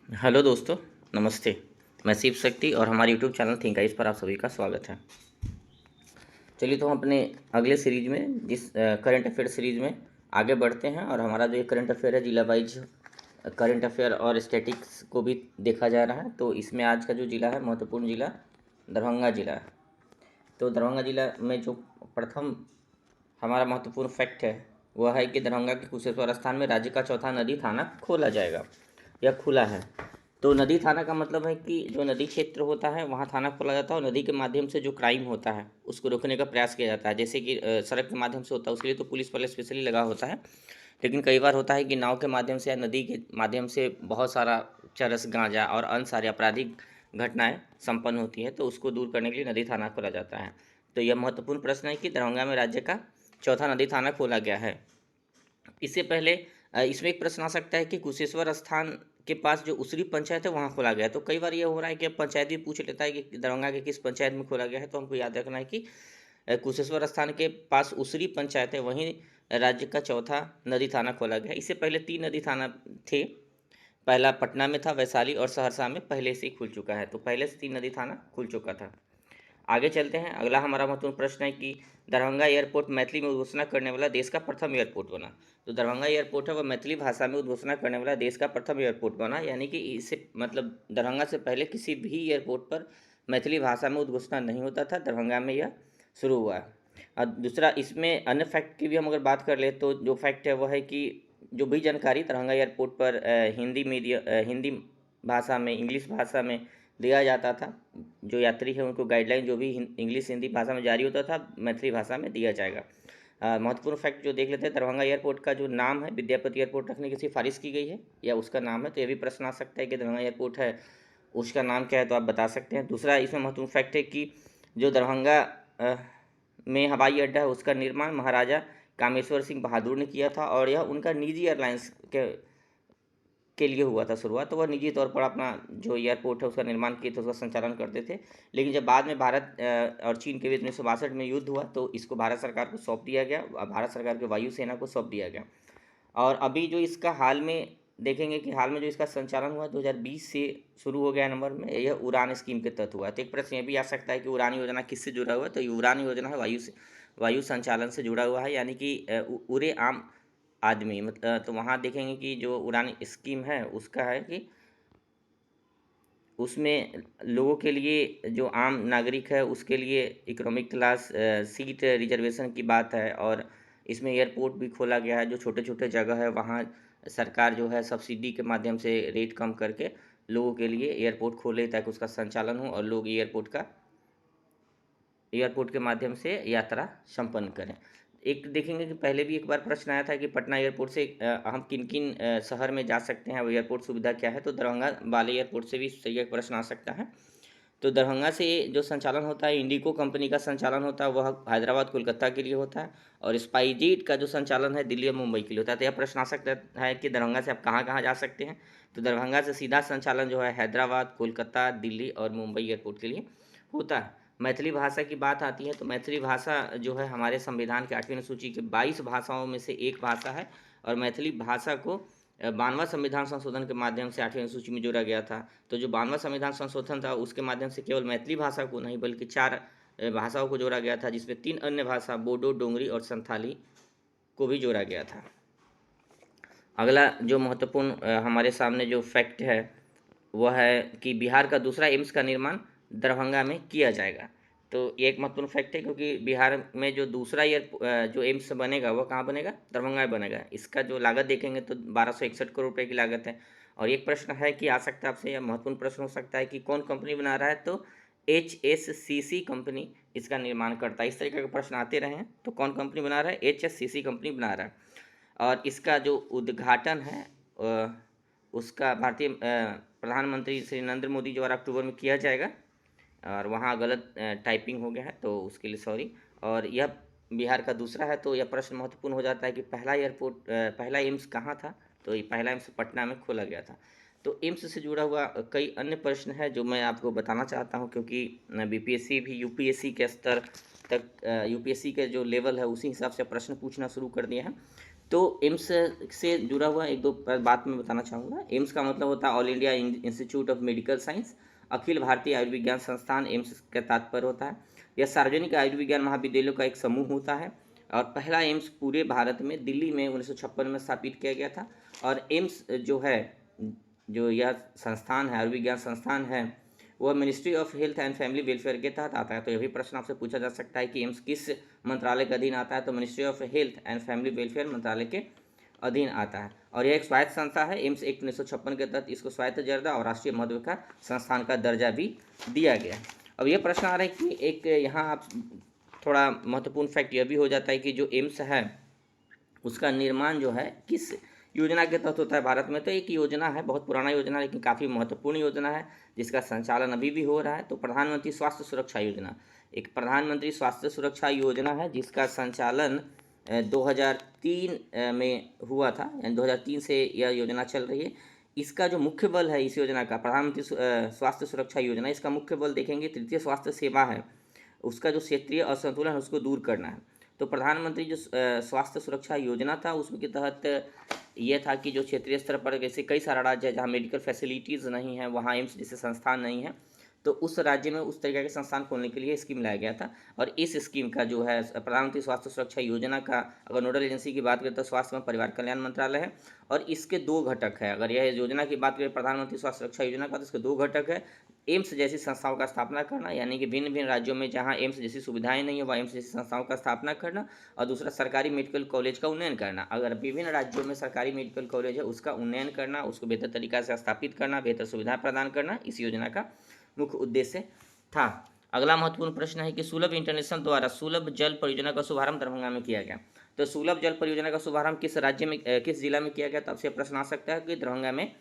Hello दोस्तों, नमस्ते। मैं शिव शक्ति और हमारे यूट्यूब चैनल थिंक आइज पर आप सभी का स्वागत है। चलिए तो हम अपने अगले सीरीज में जिस करंट अफेयर सीरीज में आगे बढ़ते हैं और हमारा जो ये करंट अफेयर है जिला वाइज करंट अफेयर और स्टैटिक्स को भी देखा जा रहा है। तो इसमें आज का जो ज़िला है, महत्वपूर्ण ज़िला दरभंगा ज़िला है। तो दरभंगा ज़िला में जो प्रथम हमारा महत्वपूर्ण फैक्ट है वह है कि दरभंगा के कुशेश्वर स्थान में राज्य का चौथा नदी थाना खोला जाएगा या खुला है। तो नदी थाना का मतलब है कि जो नदी क्षेत्र होता है वहाँ थाना खोला जाता है और नदी के माध्यम से जो क्राइम होता है उसको रोकने का प्रयास किया जाता है। जैसे कि सड़क के माध्यम से होता है उसके लिए तो पुलिस वाले स्पेशली लगा होता है, लेकिन कई बार होता है कि नाव के माध्यम से या नदी के माध्यम से बहुत सारा चरस गांजा और अन्य सारी आपराधिक घटनाएं संपन्न होती है, तो उसको दूर करने के लिए नदी थाना खोला जाता है। तो यह महत्वपूर्ण प्रश्न है कि दरभंगा में राज्य का चौथा नदी थाना खोला गया है। इससे पहले इसमें एक प्रश्न आ सकता है कि कुशेश्वर स्थान के पास जो उसरी पंचायत है वहाँ खोला गया है। तो कई बार ये हो रहा है कि अब पंचायत भी पूछ लेता है कि दरभंगा के किस पंचायत में खोला गया है। तो हमको याद रखना है कि कुशेश्वर स्थान के पास उसरी पंचायत है, वहीं राज्य का चौथा नदी थाना खोला गया है। इससे पहले 3 नदी थाना थे। पहला पटना में था, वैशाली और सहरसा में पहले से ही खुल चुका है। तो पहले से 3 नदी थाना खुल चुका था। आगे चलते हैं। अगला हमारा महत्वपूर्ण प्रश्न है कि दरभंगा एयरपोर्ट मैथिली में उद्घोषणा करने वाला देश का प्रथम एयरपोर्ट बना। तो दरभंगा एयरपोर्ट है वह मैथिली भाषा में उद्घोषणा करने वाला देश का प्रथम एयरपोर्ट बना, यानी कि इससे मतलब दरभंगा से पहले किसी भी एयरपोर्ट पर मैथिली भाषा में उद्घोषणा नहीं होता था, दरभंगा में यह शुरू हुआ है। और दूसरा, इसमें अन्य फैक्ट की भी हम अगर बात कर ले तो जो फैक्ट है वह है कि जो भी जानकारी दरभंगा एयरपोर्ट पर हिंदी भाषा में, इंग्लिश भाषा में दिया जाता था। जो यात्री है उनको गाइडलाइन जो भी इंग्लिश हिंदी भाषा में जारी होता था मैथिली भाषा में दिया जाएगा। महत्वपूर्ण फैक्ट जो देख लेते हैं, दरभंगा एयरपोर्ट का जो नाम है विद्यापति एयरपोर्ट रखने की सिफारिश की गई है या उसका नाम है। तो ये भी प्रश्न आ सकता है कि दरभंगा एयरपोर्ट है उसका नाम क्या है, तो आप बता सकते हैं। दूसरा इसमें महत्वपूर्ण फैक्ट है कि जो दरभंगा में हवाई अड्डा है उसका निर्माण महाराजा कामेश्वर सिंह बहादुर ने किया था और यह उनका निजी एयरलाइंस के लिए हुआ था शुरुआत। तो वह निजी तौर पर अपना जो एयरपोर्ट है उसका निर्माण किए थे, उसका संचालन करते थे। लेकिन जब बाद में भारत और चीन के बीच 1962 में युद्ध हुआ तो इसको भारत सरकार को सौंप दिया गया, भारत सरकार के वायुसेना को सौंप दिया गया। और अभी जो इसका हाल में देखेंगे कि हाल में जो इसका संचालन हुआ 2020 से शुरू हो गया नंबर में, यह उड़ान स्कीम के तहत हुआ है। तो एक प्रश्न ये भी आ सकता है कि उड़ान योजना किससे जुड़ा हुआ है। तो ये उड़ान योजना है वायु संचालन से जुड़ा हुआ है, यानी कि उड़े आम आदमी मतलब। तो वहाँ देखेंगे कि जो उड़ान स्कीम है उसका है कि उसमें लोगों के लिए जो आम नागरिक है उसके लिए इकोनॉमिक क्लास सीट रिजर्वेशन की बात है। और इसमें एयरपोर्ट भी खोला गया है, जो छोटे छोटे जगह है वहाँ सरकार जो है सब्सिडी के माध्यम से रेट कम करके लोगों के लिए एयरपोर्ट खोले ताकि उसका संचालन हो और लोग एयरपोर्ट के माध्यम से यात्रा संपन्न करें। एक देखेंगे कि पहले भी एक बार प्रश्न आया था कि पटना एयरपोर्ट से हम किन किन शहर में जा सकते हैं, वो एयरपोर्ट सुविधा क्या है। तो दरभंगा वाले एयरपोर्ट से भी सही एक प्रश्न आ सकता है। तो दरभंगा से जो संचालन होता है, इंडिगो कंपनी का संचालन होता है, वह हैदराबाद कोलकाता के लिए होता है। और स्पाइसजेट का जो संचालन है दिल्ली और मुंबई के लिए होता है। तो यह प्रश्न आ सकता है कि दरभंगा से आप कहाँ कहाँ जा सकते हैं। तो दरभंगा से सीधा संचालन जो है हैदराबाद, कोलकाता, दिल्ली और मुंबई एयरपोर्ट के लिए होता है। मैथिली भाषा की बात आती है तो मैथिली भाषा जो है हमारे संविधान के 8वीं अनुसूची के 22 भाषाओं में से एक भाषा है। और मैथिली भाषा को 92वां संविधान संशोधन के माध्यम से 8वीं अनुसूची में जोड़ा गया था। तो जो 92वां संविधान संशोधन था उसके माध्यम से केवल मैथिली भाषा को नहीं बल्कि 4 भाषाओं को जोड़ा गया था, जिसमें 3 अन्य भाषा बोडो, डोंगरी और संथाली को भी जोड़ा गया था। अगला जो महत्वपूर्ण हमारे सामने जो फैक्ट है वह है कि बिहार का दूसरा एम्स का निर्माण दरभंगा में किया जाएगा। तो ये एक महत्वपूर्ण फैक्ट है क्योंकि बिहार में जो दूसरा जो एम्स बनेगा वह कहाँ बनेगा, दरभंगा में बनेगा। इसका जो लागत देखेंगे तो 1261 करोड़ रुपए की लागत है। और एक प्रश्न है कि आ सकता है आपसे, यह महत्वपूर्ण प्रश्न हो सकता है कि कौन कंपनी बना रहा है। तो HSCC कंपनी इसका निर्माण करता है। इस तरीके के प्रश्न आते रहे हैं। तो कौन कंपनी बना रहा है, HSCC कंपनी बना रहा है। और इसका जो उद्घाटन है उसका भारतीय प्रधानमंत्री श्री नरेंद्र मोदी द्वारा अक्टूबर में किया जाएगा। और वहाँ गलत टाइपिंग हो गया है तो उसके लिए सॉरी। और यह बिहार का दूसरा है। तो यह प्रश्न महत्वपूर्ण हो जाता है कि पहला एम्स कहाँ था। तो ये पहला एम्स पटना में खोला गया था। तो एम्स से जुड़ा हुआ कई अन्य प्रश्न है जो मैं आपको बताना चाहता हूँ, क्योंकि बीपीएससी भी यूपीएससी के स्तर तक यूपीएससी के जो लेवल है उसी हिसाब से प्रश्न पूछना शुरू कर दिए हैं। तो एम्स से जुड़ा हुआ एक दो बात मैं बताना चाहूँगा। एम्स का मतलब होता है All India Institute of Medical Science. अखिल भारतीय आयुर्विज्ञान संस्थान एम्स का तात्पर्य होता है। यह सार्वजनिक आयुर्विज्ञान महाविद्यालयों का एक समूह होता है और पहला एम्स पूरे भारत में दिल्ली में 1956 में स्थापित किया गया था। और एम्स जो है, जो यह संस्थान है, आयुर्विज्ञान संस्थान है, वह ministry of health and family welfare के तहत आता है। तो यह भी प्रश्न आपसे पूछा जा सकता है कि एम्स किस मंत्रालय के अधीन आता है। तो ministry of health and family welfare मंत्रालय के अधीन आता है और यह एक स्वायत्त संस्था है। एम्स एक्ट 1956 के तहत इसको स्वायत्त दर्जा और राष्ट्रीय महत्व का संस्थान का दर्जा भी दिया गया है। अब यह प्रश्न आ रहा है कि एक यहाँ आप थोड़ा महत्वपूर्ण फैक्ट यह भी हो जाता है कि जो एम्स है उसका निर्माण जो है किस योजना के तहत होता है भारत में। तो एक योजना है, बहुत पुराना योजना, लेकिन काफ़ी महत्वपूर्ण योजना है जिसका संचालन अभी भी हो रहा है। तो प्रधानमंत्री स्वास्थ्य सुरक्षा योजना एक प्रधानमंत्री स्वास्थ्य सुरक्षा योजना है जिसका संचालन 2003 में हुआ था, यानी 2003 से यह योजना चल रही है। इसका जो मुख्य बल है इस योजना का, प्रधानमंत्री स्वास्थ्य सुरक्षा योजना, इसका मुख्य बल देखेंगे तृतीय स्वास्थ्य सेवा है, उसका जो क्षेत्रीय असंतुलन है उसको दूर करना है। तो प्रधानमंत्री जो स्वास्थ्य सुरक्षा योजना था उसके तहत ये था कि जो क्षेत्रीय स्तर पर, जैसे कई सारा राज्य है जहाँ मेडिकल फैसिलिटीज़ नहीं है, वहाँ एम्स जैसे संस्थान नहीं है, तो उस राज्य में उस तरीके के संस्थान खोलने के लिए स्कीम लाया गया था। और इस स्कीम का जो है प्रधानमंत्री स्वास्थ्य सुरक्षा योजना का अगर नोडल एजेंसी की बात करें तो स्वास्थ्य एवं परिवार कल्याण मंत्रालय है। और इसके दो घटक है, अगर यह योजना की बात करें प्रधानमंत्री स्वास्थ्य सुरक्षा योजना का, तो इसके दो घटक है। एम्स जैसी संस्थाओं का स्थापना करना, यानी कि भिन्न भिन्न राज्यों में जहाँ एम्स जैसी सुविधाएं नहीं है वहाँ एम्स जैसी संस्थाओं का स्थापना करना, और दूसरा सरकारी मेडिकल कॉलेज का उन्नयन करना। अगर विभिन्न राज्यों में सरकारी मेडिकल कॉलेज है उसका उन्नयन करना, उसको बेहतर तरीका से स्थापित करना, बेहतर सुविधाएं प्रदान करना इस योजना का मुख्य उद्देश्य था। अगला महत्वपूर्ण प्रश्न है कि सुलभ इंटरनेशनल द्वारा सुलभ जल परियोजना का शुभारंभ दरभंगा में किया गया। तो सुलभ जल परियोजना का शुभारंभ किस राज्य में, किस जिला में किया गया, तो आपसे प्रश्न आ सकता है कि दरभंगा में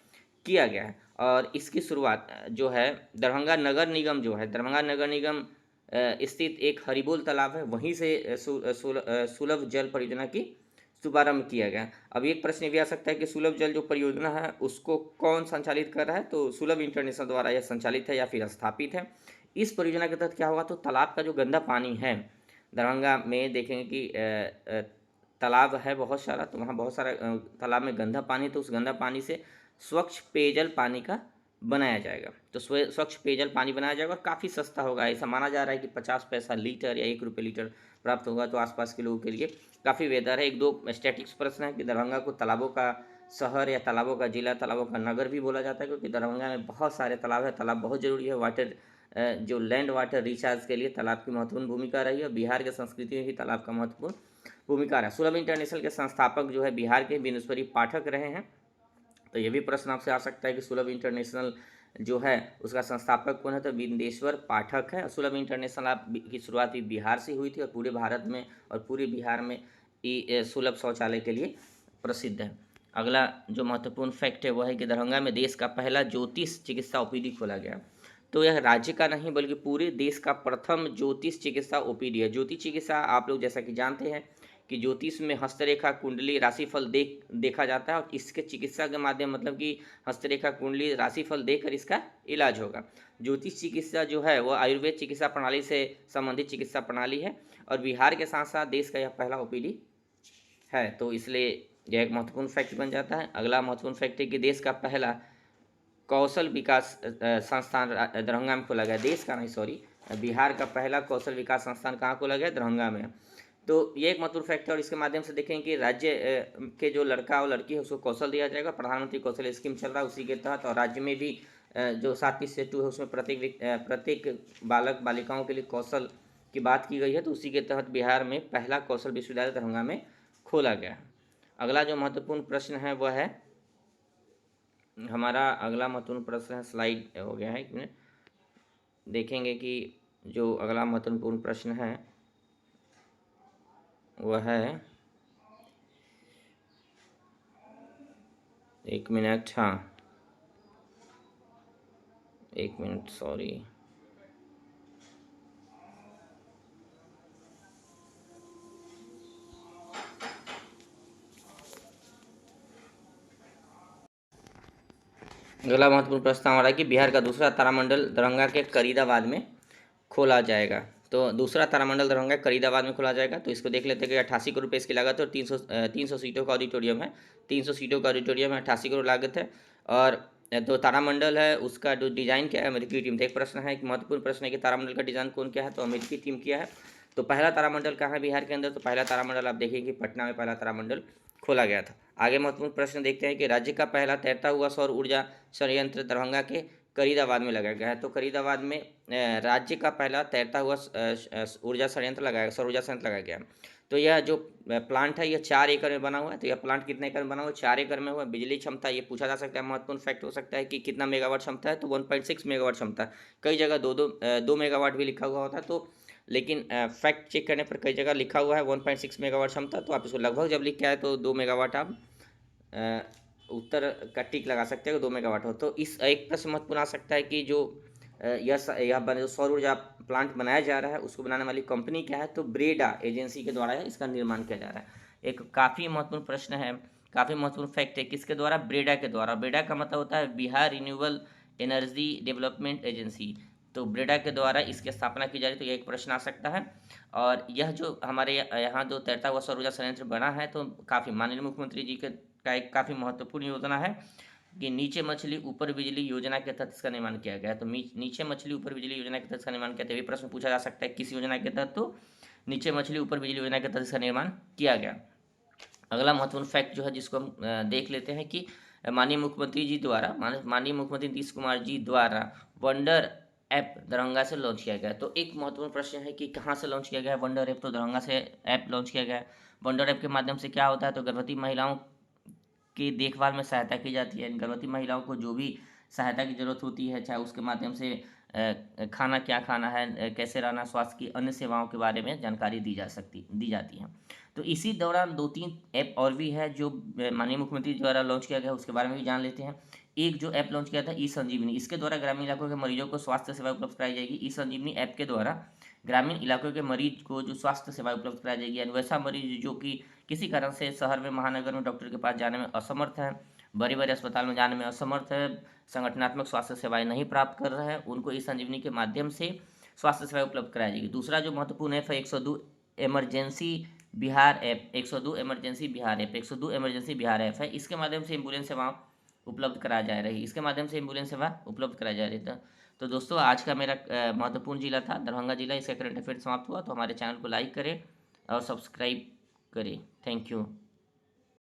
किया गया है। और इसकी शुरुआत जो है दरभंगा नगर निगम जो है, दरभंगा नगर निगम स्थित एक हरिबोल तालाब है, वहीं से सुलभ जल परियोजना की शुभारंभ किया गया। अब एक प्रश्न भी आ सकता है कि सुलभ जल जो परियोजना है उसको कौन संचालित कर रहा है, तो सुलभ इंटरनेशनल द्वारा यह संचालित है या फिर स्थापित है। इस परियोजना के तहत क्या होगा, तो तालाब का जो गंदा पानी है, दरभंगा में देखेंगे कि तालाब है बहुत सारा, तो वहाँ बहुत सारा तालाब में गंदा पानी, तो उस गंदा पानी से स्वच्छ पेयजल पानी का बनाया जाएगा। तो स्वच्छ पेयजल पानी बनाया जाएगा और काफ़ी सस्ता होगा। ऐसा माना जा रहा है कि 50 पैसा लीटर या 1 रुपये लीटर प्राप्त होगा। तो आसपास के लोगों के लिए काफ़ी बेहतर है। एक दो स्टैटिक्स प्रश्न है कि दरभंगा को तालाबों का शहर या तालाबों का जिला, तालाबों का नगर भी बोला जाता है, क्योंकि दरभंगा में बहुत सारे तालाब है। तालाब बहुत ज़रूरी है। वाटर जो लैंड वाटर रिचार्ज के लिए तालाब की महत्वपूर्ण भूमिका रही है। बिहार की संस्कृति में भी तालाब का महत्वपूर्ण भूमिका रहा है। सुलभ इंटरनेशनल के संस्थापक जो है बिहार के बिनेश्वरी पाठक रहे हैं। तो ये भी प्रश्न आपसे आ सकता है कि सुलभ इंटरनेशनल जो है उसका संस्थापक कौन है, तो बिंदेश्वर पाठक है। सुलभ इंटरनेशनल की शुरुआत भी बिहार से हुई थी और पूरे भारत में और पूरे बिहार में सुलभ शौचालय के लिए प्रसिद्ध है। अगला जो महत्वपूर्ण फैक्ट है वह है कि दरभंगा में देश का पहला ज्योतिष चिकित्सा ओपीडी खोला गया। तो यह राज्य का नहीं बल्कि पूरे देश का प्रथम ज्योतिष चिकित्सा ओपीडी है। ज्योतिष चिकित्सा आप लोग जैसा कि जानते हैं कि ज्योतिष में हस्तरेखा, कुंडली, राशिफल देखा जाता है और इसके चिकित्सा के माध्यम, मतलब कि हस्तरेखा, कुंडली, राशिफल देखकर इसका इलाज होगा। ज्योतिष चिकित्सा जो है वह आयुर्वेद चिकित्सा प्रणाली से संबंधित चिकित्सा प्रणाली है और बिहार के साथ साथ देश का यह पहला ओपीडी है। तो इसलिए यह एक महत्वपूर्ण फैक्ट बन जाता है। अगला महत्वपूर्ण फैक्ट है कि देश का पहला कौशल विकास संस्थान दरभंगा में खोला गया। देश का नहीं, सॉरी, बिहार का पहला कौशल विकास संस्थान कहाँ खोला गया, दरभंगा में। तो ये एक महत्वपूर्ण फैक्ट है और इसके माध्यम से देखें कि राज्य के जो लड़का और लड़की है उसको कौशल दिया जाएगा। प्रधानमंत्री कौशल स्कीम चल रहा है उसी के तहत, और राज्य में भी जो 7 से 2 है उसमें प्रत्येक बालक बालिकाओं के लिए कौशल की बात की गई है। तो उसी के तहत बिहार में पहला कौशल विश्वविद्यालय दरभंगा में खोला गया है। अगला जो महत्वपूर्ण प्रश्न है वह है हमारा, अगला महत्वपूर्ण प्रश्न है, स्लाइड हो गया है, 1 मिनट देखेंगे कि जो अगला महत्वपूर्ण प्रश्न है वह है, 1 मिनट, हाँ 1 मिनट, सॉरी। अगला महत्वपूर्ण प्रश्न हमारा कि बिहार का दूसरा तारामंडल दरभंगा के करीदाबाद में खोला जाएगा। तो दूसरा तारामंडल दरभंगा करीदाबाद में खोला जाएगा। तो इसको देख लेते हैं कि 88 करोड़ रुपये इसकी लागत है और 300 सीटों का ऑडिटोरियम है। 300 सीटों का ऑडिटोरियम है, 88 करोड़ लागत है। और तो तारामंडल है उसका जो डिज़ाइन क्या है, अमेरिकी टीम। तो एक प्रश्न है, एक महत्वपूर्ण प्रश्न है कि तारामंडल का डिज़ाइन कौन किया है, तो अमेरिकी टीम किया है। तो पहला तारामंडल कहाँ है बिहार के अंदर, तो पहला तारामंडल आप देखिए कि पटना में पहला तारामंडल खोला गया था। आगे महत्वपूर्ण प्रश्न देखते हैं कि राज्य का पहला तैरता हुआ सौर ऊर्जा संयंत्र दरभंगा के करीदाबाद में लगाया गया है। तो करीदाबाद में राज्य का पहला तैरता हुआ ऊर्जा संयंत्र लगाया, सौर ऊर्जा संयंत्र लगाया गया। तो यह जो प्लांट है यह 4 एकड़ में बना हुआ है। तो यह प्लांट कितने एकड़ में बना हुआ है, 4 एकड़ में हुआ। बिजली क्षमता ये पूछा जा सकता है, महत्वपूर्ण फैक्ट हो सकता है कि कितना मेगावाट क्षमता है, तो 1.6 मेगावाट क्षमता है। कई जगह 2 मेगावाट भी लिखा हुआ होता है, तो लेकिन फैक्ट चेक करने पर कई जगह लिखा हुआ है 1.6 मेगावाट क्षमता। तो आप इसको लगभग जब लिख के आए तो 2 मेगावाट आप उत्तर का टिक लगा सकते हैं, 2 मेगावाट हो। तो इस एक प्रश्न महत्वपूर्ण आ सकता है कि जो यह जो सौर ऊर्जा प्लांट बनाया जा रहा है उसको बनाने वाली कंपनी क्या है, तो ब्रेडा एजेंसी के द्वारा इसका निर्माण किया जा रहा है। एक काफ़ी महत्वपूर्ण प्रश्न है, काफ़ी महत्वपूर्ण फैक्ट है, किसके द्वारा, ब्रेडा के द्वारा। ब्रेडा का मतलब होता है Bihar renewable energy development agency. तो ब्रेडा के द्वारा इसकी स्थापना की जा रही है। तो यह एक प्रश्न आ सकता है। और यह जो हमारे यहाँ जो तैरता हुआ सौर ऊर्जा संयंत्र बना है, तो काफ़ी माननीय मुख्यमंत्री जी के का एक काफ़ी महत्वपूर्ण योजना है कि नीचे मछली ऊपर बिजली योजना के तहत इसका निर्माण किया गया है। तो नीचे मछली ऊपर बिजली योजना के तहत इसका निर्माण किया, तो ये प्रश्न पूछा जा सकता है किस योजना के तहत, तो नीचे मछली ऊपर बिजली योजना के तहत इसका निर्माण किया गया। अगला महत्वपूर्ण फैक्ट जो है जिसको हम देख लेते हैं कि माननीय मुख्यमंत्री जी द्वारा, माननीय मुख्यमंत्री नीतीश कुमार जी द्वारा वंडर ऐप दरभंगा से लॉन्च किया गया है। तो एक महत्वपूर्ण प्रश्न है कि कहाँ से लॉन्च किया गया है वंडर ऐप, तो दरभंगा से ऐप लॉन्च किया गया है। वंडर ऐप के माध्यम से क्या होता है, तो गर्भवती महिलाओं की देखभाल में सहायता की जाती है। गर्भवती महिलाओं को जो भी सहायता की ज़रूरत होती है, चाहे उसके माध्यम से खाना क्या खाना है, कैसे रहना, स्वास्थ्य की अन्य सेवाओं के बारे में जानकारी दी जाती है। तो इसी दौरान 2-3 ऐप और भी है जो माननीय मुख्यमंत्री द्वारा लॉन्च किया गया, उसके बारे में भी जान लेते हैं। एक जो ऐप लॉन्च किया था ई संजीवनी, इसके द्वारा ग्रामीण इलाकों के मरीजों को स्वास्थ्य सेवा उपलब्ध कराई जाएगी। ई संजीवनी ऐप के द्वारा ग्रामीण इलाकों के मरीज को जो स्वास्थ्य सेवा उपलब्ध कराई जाएगी, यानी वैसा मरीज जो कि किसी कारण से शहर में, महानगर में डॉक्टर के पास जाने में असमर्थ है, बड़े बड़े अस्पताल में जाने में असमर्थ है, संगठनात्मक स्वास्थ्य सेवाएं नहीं प्राप्त कर रहे हैं, उनको ई संजीवनी के माध्यम से स्वास्थ्य सेवाएं उपलब्ध कराई जाएगी। दूसरा जो महत्वपूर्ण ऐप है 102 emergency Bihar app, 102 emergency Bihar app, 102 emergency Bihar app है। इसके माध्यम से एम्बुलेंस सेवा उपलब्ध कराया जा रही है, इसके माध्यम से एम्बुलेंस सेवा उपलब्ध कराई जा रही है। तो दोस्तों आज का मेरा महत्वपूर्ण जिला था दरभंगा जिला, इसका करंट अफेयर समाप्त हुआ। तो हमारे चैनल को लाइक करें और सब्सक्राइब करें। Thank you.